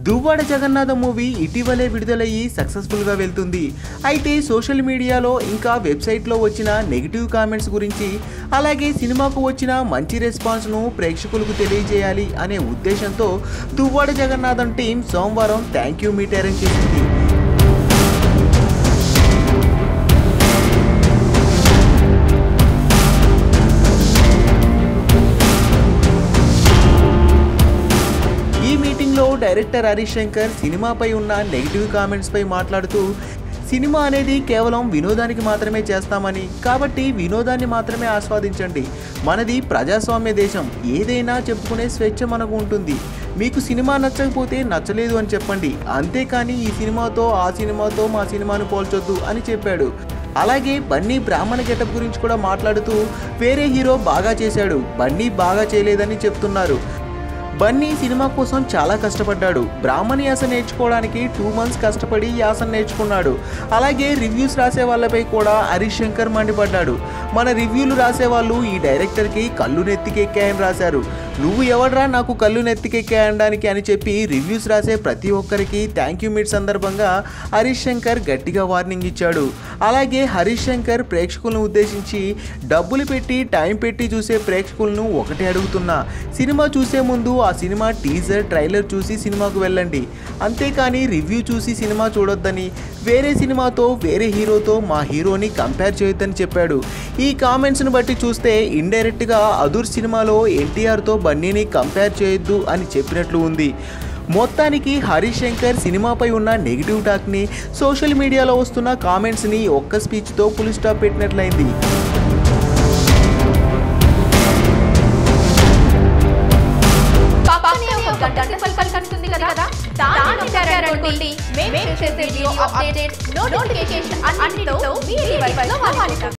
Duvvada Jagannath movie ఇటీవలే విడుదలయ్యి సక్సెస్ఫుల్గా వెళ్తుంది. అయితే సోషల్ మీడియాలో ఇంకా వెబ్సైట్లో వచ్చిన నెగిటివ్ కామెంట్స్ గురించి, అలాగే సినిమాకు వచ్చిన మంచి రెస్పాన్స్ను ప్రేక్షకులకు తెలియజేయాలి అనే ఉద్దేశంతో దువ్వాడ జగన్నాథం టీం సోమవారం థ్యాంక్ యూ మీట్ అరేంజ్ చేసింది. డైరెక్టర్ హరీష్ శంకర్ సినిమాపై ఉన్న నెగిటివ్ కామెంట్స్ పై మాట్లాడుతూ, సినిమా అనేది కేవలం వినోదానికి మాత్రమే చేస్తామని, కాబట్టి వినోదాన్ని మాత్రమే ఆస్వాదించండి. మనది ప్రజాస్వామ్య దేశం, ఏదైనా చెప్పుకునే స్వేచ్ఛ మనకు ఉంటుంది. మీకు సినిమా నచ్చకపోతే నచ్చలేదు అని చెప్పండి, అంతేకాని ఈ సినిమాతో ఆ సినిమాతో మా సినిమాను పోల్చొద్దు అని చెప్పాడు. అలాగే బన్నీ బ్రాహ్మణ గెటప్ గురించి కూడా మాట్లాడుతూ, వేరే హీరో బాగా చేశాడు, బన్నీ బాగా చేయలేదని చెప్తున్నారు. బన్నీ సినిమా కోసం చాలా కష్టపడ్డాడు. బ్రాహ్మణ యాస నేర్చుకోవడానికి 2 months కష్టపడి యాసను నేర్చుకున్నాడు. అలాగే రివ్యూస్ రాసే వాళ్ళపై కూడా హరీష్ శంకర్ మండిపడ్డాడు. మన రివ్యూలు రాసేవాళ్ళు ఈ డైరెక్టర్కి కళ్ళు నెత్తికెక్కాయని రాశారు. నువ్వు ఎవడ్రా నాకు కళ్ళు నెత్తికెక్కాయడానికి అని చెప్పి రివ్యూస్ రాసే ప్రతి ఒక్కరికి థ్యాంక్ యూ మీట్ సందర్భంగా హరీష్ శంకర్ గట్టిగా వార్నింగ్ ఇచ్చాడు. అలాగే హరీష్ శంకర్ ప్రేక్షకులను ఉద్దేశించి, డబ్బులు పెట్టి టైం పెట్టి చూసే ప్రేక్షకులను ఒకటే అడుగుతున్నా, సినిమా చూసే ముందు ఆ సినిమా టీజర్ ట్రైలర్ చూసి సినిమాకు వెళ్ళండి, అంతేకాని రివ్యూ చూసి సినిమా చూడొద్దని, వేరే సినిమాతో వేరే హీరోతో మా హీరోని కంపేర్ చేయొద్దని చెప్పాడు. ఈ కామెంట్స్ను బట్టి చూస్తే ఇండైరెక్ట్గా అదుర్ సినిమాలో ఎన్టీఆర్తో బన్నీని కంపేర్ చేయొద్దు అని చెప్పినట్లు ఉంది. మొత్తానికి హరీష్ శంకర్ సినిమాపై ఉన్న నెగిటివ్ టాక్ని, సోషల్ మీడియాలో వస్తున్న కామెంట్స్ని ఒక్క స్పీచ్తో ఫుల్ స్టాప్ పెట్టినట్లయింది. మేము చేసే వీడియో అప్డేట్ నోటిఫికేషన్ అన్నిటితో మీ